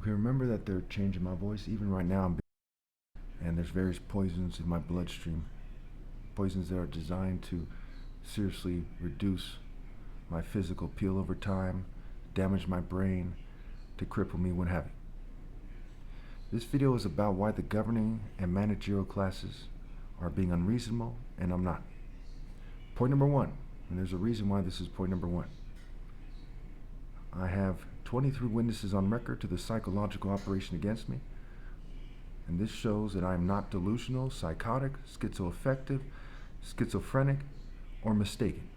Okay, remember that they're changing my voice. Even right now, and there's various poisons in my bloodstream. Poisons that are designed to seriously reduce my physical appeal over time, damage my brain, to cripple me, what have you. This video is about why the governing and managerial classes are being unreasonable, and I'm not. Point number one, and there's a reason why this is point number one. I have 23 witnesses on record to the psychological operation against me, and this shows that I am not delusional, psychotic, schizoaffective, schizophrenic, or mistaken.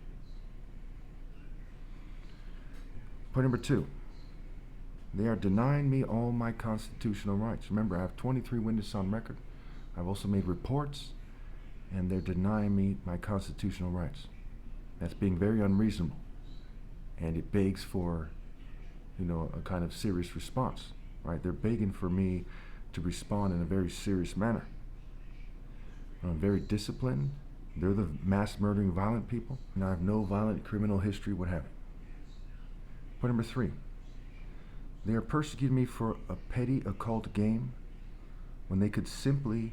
Point number two, they are denying me all my constitutional rights. Remember, I have 23 witnesses on record. I've also made reports, and they're denying me my constitutional rights. That's being very unreasonable, and it begs for, a kind of serious response, right? They're begging for me to respond in a very serious manner. I'm very disciplined. They're the mass murdering violent people, and I have no violent criminal history, what have you. Point number three, they are persecuting me for a petty occult game when they could simply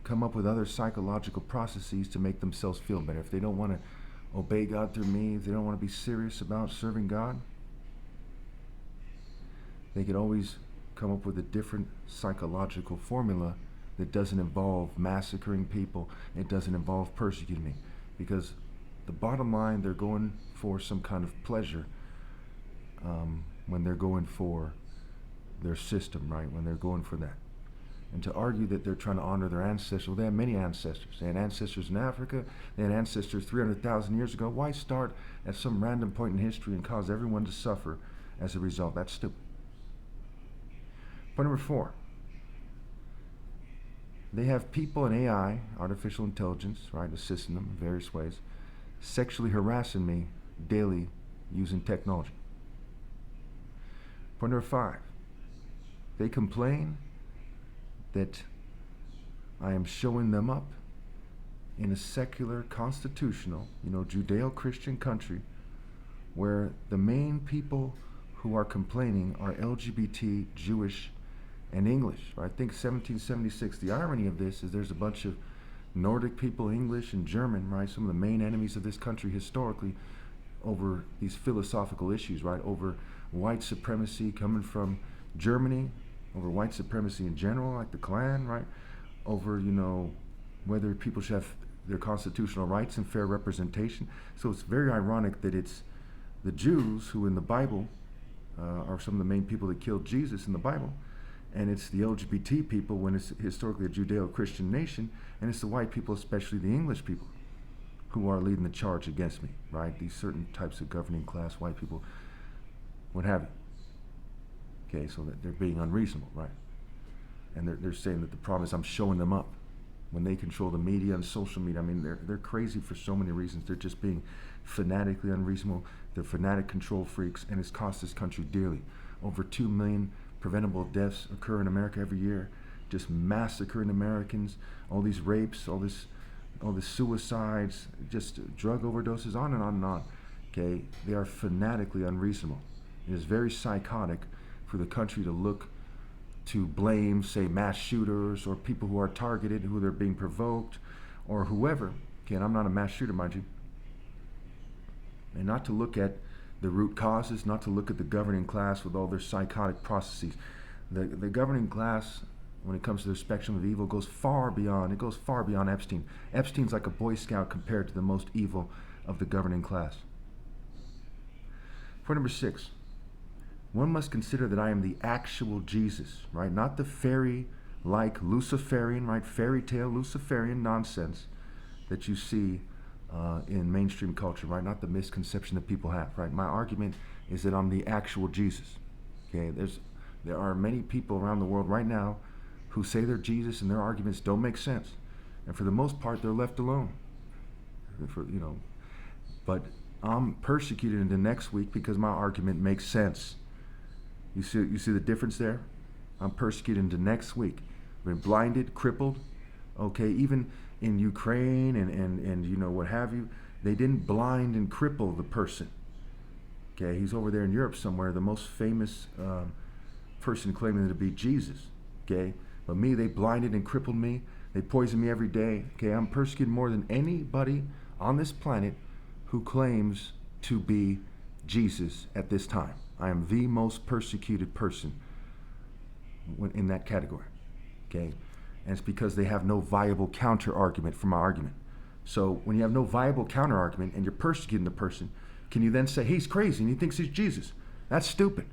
come up with other psychological processes to make themselves feel better. If they don't want to obey God through me, if they don't want to be serious about serving God, they could always come up with a different psychological formula that doesn't involve massacring people. It doesn't involve persecuting me. Because the bottom line, they're going for some kind of pleasure when they're going for their system, right? When they're going for that. And to argue that they're trying to honor their ancestors, well, they have many ancestors. They had ancestors in Africa. They had ancestors 300,000 years ago. Why start at some random point in history and cause everyone to suffer as a result? That's stupid. Point number four, they have people in AI, artificial intelligence, right, assisting them in various ways, sexually harassing me daily using technology. Point number five, they complain that I am showing them up in a secular, constitutional, Judeo-Christian country where the main people who are complaining are LGBT, Jewish, and English. I think 1776, the irony of this is there's a bunch of Nordic people, English and German, right, some of the main enemies of this country historically over these philosophical issues, right, over white supremacy coming from Germany, over white supremacy in general, like the Klan, right, over, whether people should have their constitutional rights and fair representation. So it's very ironic that it's the Jews who in the Bible are some of the main people that killed Jesus in the Bible, and it's the LGBT people when it's historically a Judeo-Christian nation, and it's the white people, especially the English people, who are leading the charge against me, right? These certain types of governing class white people, what have you. Okay, so that they're being unreasonable, right? And they're saying that the problem is I'm showing them up. When they control the media and social media, I mean, they're crazy for so many reasons. They're just being fanatically unreasonable. They're fanatic control freaks, and it's cost this country dearly. Over 2 million preventable deaths occur in America every year, just massacring Americans, all these rapes, all this suicides, just drug overdoses, on and on and on. Okay, they are fanatically unreasonable. It is very psychotic for the country to look to blame, say, mass shooters or people who are targeted, who they're being provoked, or whoever. Okay, and I'm not a mass shooter, mind you. And not to look at the root causes, not to look at the governing class with all their psychotic processes. The governing class, when it comes to the spectrum of evil, goes far beyond Epstein. Epstein's like a Boy Scout compared to the most evil of the governing class. Point number six, one must consider that I am the actual Jesus, right? Not the fairy-like Luciferian, right? Fairy tale Luciferian nonsense that you see in mainstream culture, right? Not the misconception that people have, right? My argument is that I'm the actual Jesus. Okay, there are many people around the world right now who say they're Jesus and their arguments don't make sense, and for the most part they're left alone. But I'm persecuted into next week because my argument makes sense. You see the difference there? I'm persecuted into next week. Been blinded, crippled. Okay, even in Ukraine and what have you, they didn't blind and cripple the person. Okay, he's over there in Europe somewhere, the most famous person claiming to be Jesus, okay? But me, they blinded and crippled me. They poison me every day, okay? I'm persecuted more than anybody on this planet who claims to be Jesus at this time. I am the most persecuted person in that category, okay? And it's because they have no viable counter argument for my argument. So when you have no viable counter argument and you're persecuting the person, can you then say, he's crazy and he thinks he's Jesus? That's stupid.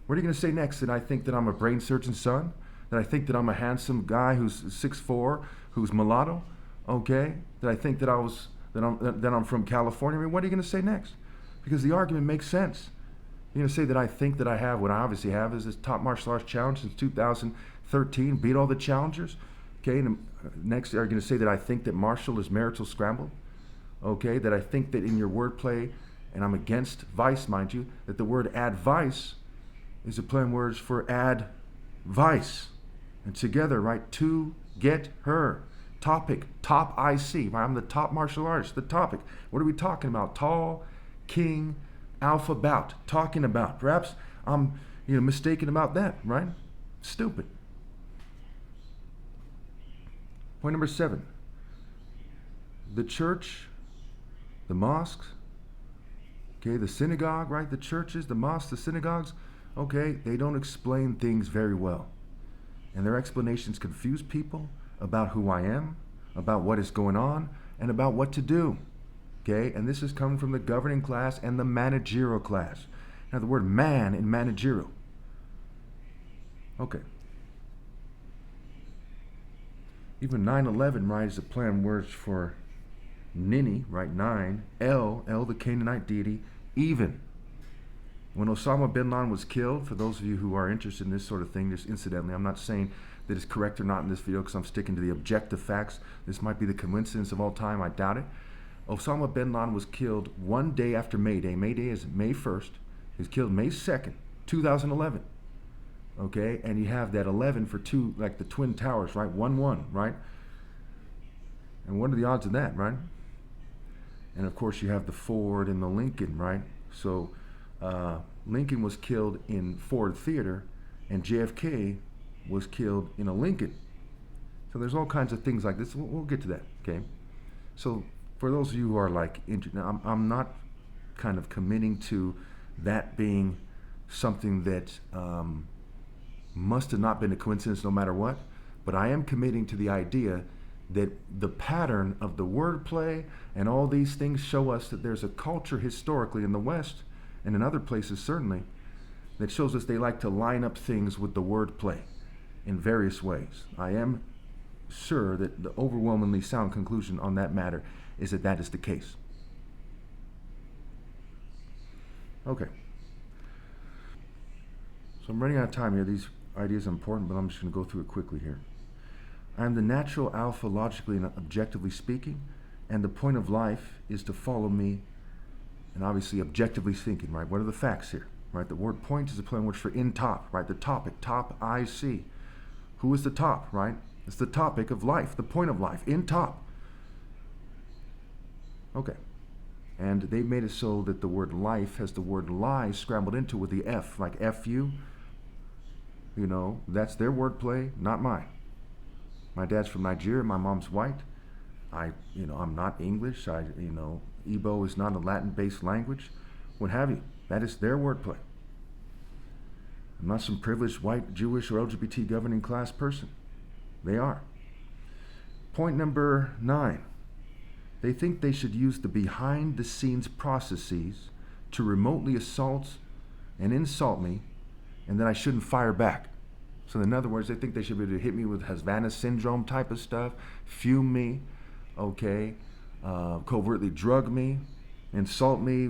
What are you going to say next? That I think that I'm a brain surgeon's son? That I think that I'm a handsome guy who's 6'4", who's mulatto? Okay? That I think that I'm from California? I mean, what are you going to say next? Because the argument makes sense. You're going to say that I think that I have, what I obviously have is this top martial arts challenge since 2013, beat all the challengers. Okay, and next are you going to say that I think that Marshall is marital scrambled? Okay, that I think that in your wordplay, and I'm against vice, mind you, that the word advice is a play on words for advice. And together, right, to get her. Topic, top IC, right? I'm the top martial artist, the topic. What are we talking about? Tall, king, alpha, bout. Talking about. Perhaps I'm mistaken about that, right? Stupid. Point number 7. The church, the mosques, okay, the synagogue, right? The churches, the mosques, the synagogues, okay, they don't explain things very well. And their explanations confuse people about who I am, about what is going on, and about what to do. Okay, and this is coming from the governing class and the managerial class. Now the word man in managerial. Okay. Even 9/11, right, is a play on words for Nini, right, 9, El, the Canaanite deity, even. When Osama bin Laden was killed, for those of you who are interested in this sort of thing, just incidentally, I'm not saying that it's correct or not in this video because I'm sticking to the objective facts. This might be the coincidence of all time, I doubt it. Osama bin Laden was killed one day after May Day. May Day is May 1st. He was killed May 2nd, 2011. Okay, and you have that 11 for two, like the Twin Towers, right? 1-1, right? And what are the odds of that, right? And of course you have the Ford and the Lincoln, right? So Lincoln was killed in Ford Theater and JFK was killed in a Lincoln. So there's all kinds of things like this. We'll get to that, okay? So for those of you who are like, I'm not kind of committing to that being something that must have not been a coincidence no matter what, but I am committing to the idea that the pattern of the wordplay and all these things show us that there's a culture historically in the West and in other places certainly that shows us they like to line up things with the wordplay in various ways. I am sure that the overwhelmingly sound conclusion on that matter is that that is the case. Okay. So I'm running out of time here. These ideas are important, but I'm just going to go through it quickly here. I am the natural alpha logically and objectively speaking, and the point of life is to follow me, and obviously objectively thinking, right? What are the facts here, right? The word point is a play on words for in top, right? The topic, top IC. Who is the top, right? It's the topic of life, the point of life, in top. Okay. And they made it so that the word life has the word lie scrambled into with the F, like F-U. You know, that's their wordplay, not mine. My dad's from Nigeria, my mom's white. I'm not English. Igbo is not a Latin-based language. What have you. That is their wordplay. I'm not some privileged white, Jewish, or LGBT governing class person. They are. Point number 9. They think they should use the behind-the-scenes processes to remotely assault and insult me, and then I shouldn't fire back. So in other words, they think they should be able to hit me with Havana syndrome type of stuff, fume me, okay, covertly drug me, insult me,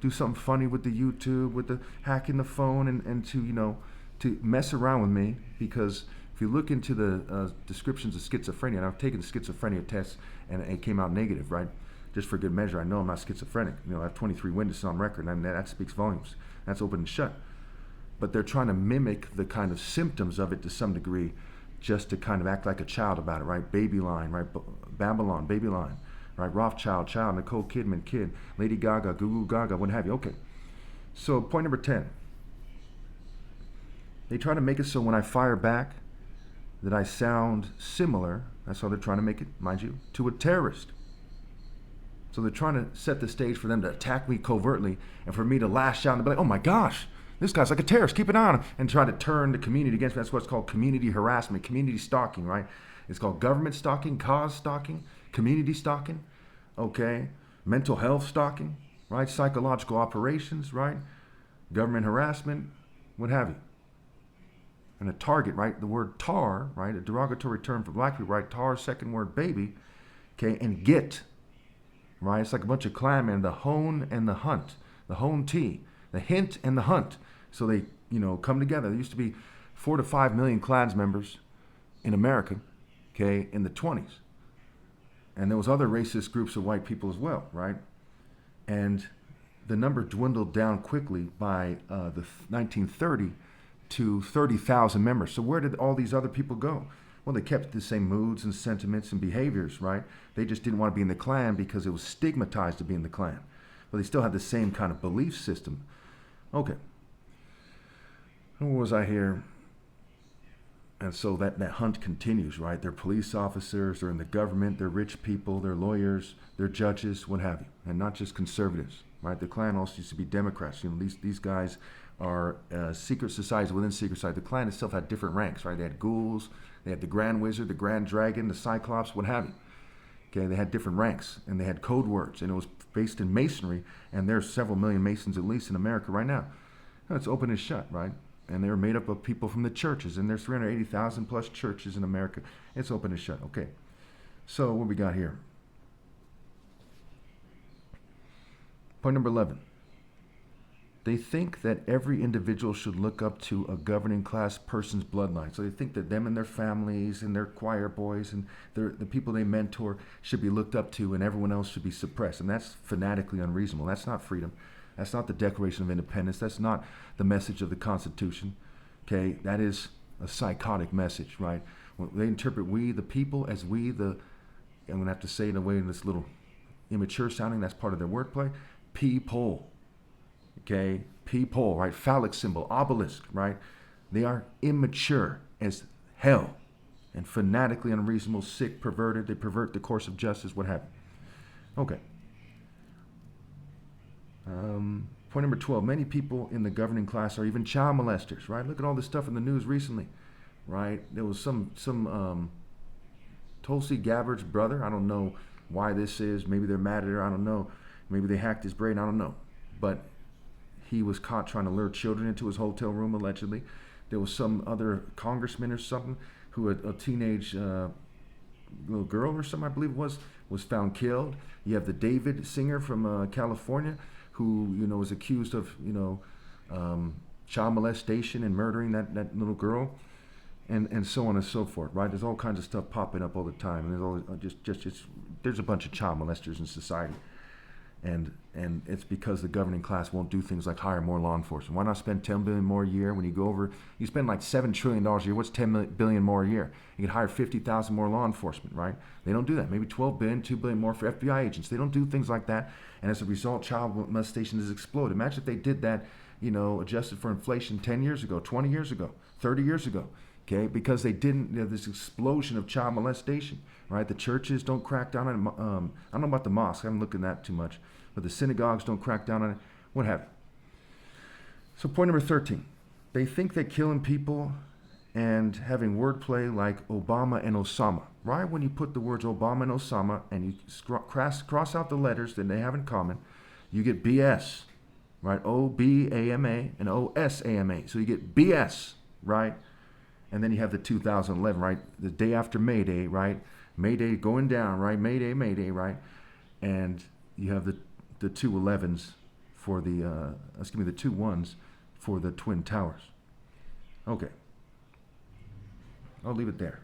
do something funny with the YouTube, with the hacking the phone, and to mess around with me. Because if you look into the descriptions of schizophrenia, and I've taken the schizophrenia test and it came out negative, right? Just for good measure, I know I'm not schizophrenic. I have 23 witnesses on record, and that speaks volumes. That's open and shut. But they're trying to mimic the kind of symptoms of it to some degree, just to kind of act like a child about it, right? Baby line, right? Babylon, baby line, right? Rothschild, child, Nicole Kidman, kid, Lady Gaga, Goo Goo Gaga, what have you. Okay. So point number 10. They try to make it so when I fire back that I sound similar, that's how they're trying to make it, mind you, to a terrorist. So they're trying to set the stage for them to attack me covertly and for me to lash out and be like, oh my gosh, this guy's like a terrorist, keep it on, and try to turn the community against me. That's what's called community harassment, community stalking, right? It's called government stalking, cause stalking, community stalking, okay? Mental health stalking, right? Psychological operations, right? Government harassment, what have you. And a target, right? The word tar, right? A derogatory term for black people, right? Tar, second word baby, okay? And get, right? It's like a bunch of clan men, the hone and the hunt, the hone T, the hint and the hunt. So they, come together. There used to be 4 to 5 million clans members in America, okay, in the 20s. And there was other racist groups of white people as well, right? And the number dwindled down quickly by the 1930 to 30,000 members. So where did all these other people go? Well, they kept the same moods and sentiments and behaviors, right? They just didn't want to be in the Klan because it was stigmatized to be in the Klan. But they still had the same kind of belief system. Okay. Where was I here? And so that hunt continues, right? They're police officers, they're in the government, they're rich people, they're lawyers, they're judges, what have you. And not just conservatives, right? The Klan also used to be Democrats. These guys are secret societies within secret society. The Klan itself had different ranks, right? They had ghouls, they had the Grand Wizard, the Grand Dragon, the Cyclops, what have you. Okay, they had different ranks, and they had code words, and it was based in Masonry, and there's several million Masons at least in America right now. And it's open and shut, right? And they were made up of people from the churches, and there's 380,000 plus churches in America. It's open and shut. Okay, so what we got here? Point number 11. They think that every individual should look up to a governing class person's bloodline. So they think that them and their families and their choir boys and the people they mentor should be looked up to, and everyone else should be suppressed. And that's fanatically unreasonable. That's not freedom. That's not the Declaration of Independence. That's not the message of the Constitution. Okay, that is a psychotic message, right? When they interpret we, the people, as we, I'm going to have to say it in a way that's a little immature sounding. That's part of their wordplay. People. Okay, people, right? Phallic symbol, obelisk, right? They are immature as hell and fanatically unreasonable, sick, perverted. They pervert the course of justice, what have you. Okay. Point number 12. Many people in the governing class are even child molesters, right? Look at all this stuff in the news recently, right? There was some Tulsi Gabbard's brother. I don't know why this is. Maybe they're mad at her. I don't know. Maybe they hacked his brain. I don't know. But he was caught trying to lure children into his hotel room, allegedly. There was some other congressman or something who a teenage little girl or something, I believe it was found killed. You have the David singer from California who, was accused of, child molestation and murdering that little girl, and so on and so forth, right? There's all kinds of stuff popping up all the time, and there's always there's a bunch of child molesters in society. And it's because the governing class won't do things like hire more law enforcement. Why not spend $10 billion more a year? When you go over, you spend like $7 trillion a year. What's $10 billion more a year? You can hire 50,000 more law enforcement, right? They don't do that. Maybe $12 billion, $2 billion more for FBI agents. They don't do things like that. And as a result, child molestation has exploded. Imagine if they did that, adjusted for inflation 10 years ago, 20 years ago, 30 years ago. Okay, because they didn't, this explosion of child molestation, right? The churches don't crack down on it. I don't know about the mosque. I haven't looked at that too much. But the synagogues don't crack down on it. What have you. So point number 13. They think that killing people and having wordplay like Obama and Osama, right? When you put the words Obama and Osama and you cross out the letters that they have in common, you get BS, right? O-B-A-M-A and O-S-A-M-A. So you get BS, right? And then you have the 2011, right? The day after May Day, right? May Day going down, right? May Day, right? And you have the 2 11s for the 2 1s for the Twin Towers. Okay. I'll leave it there.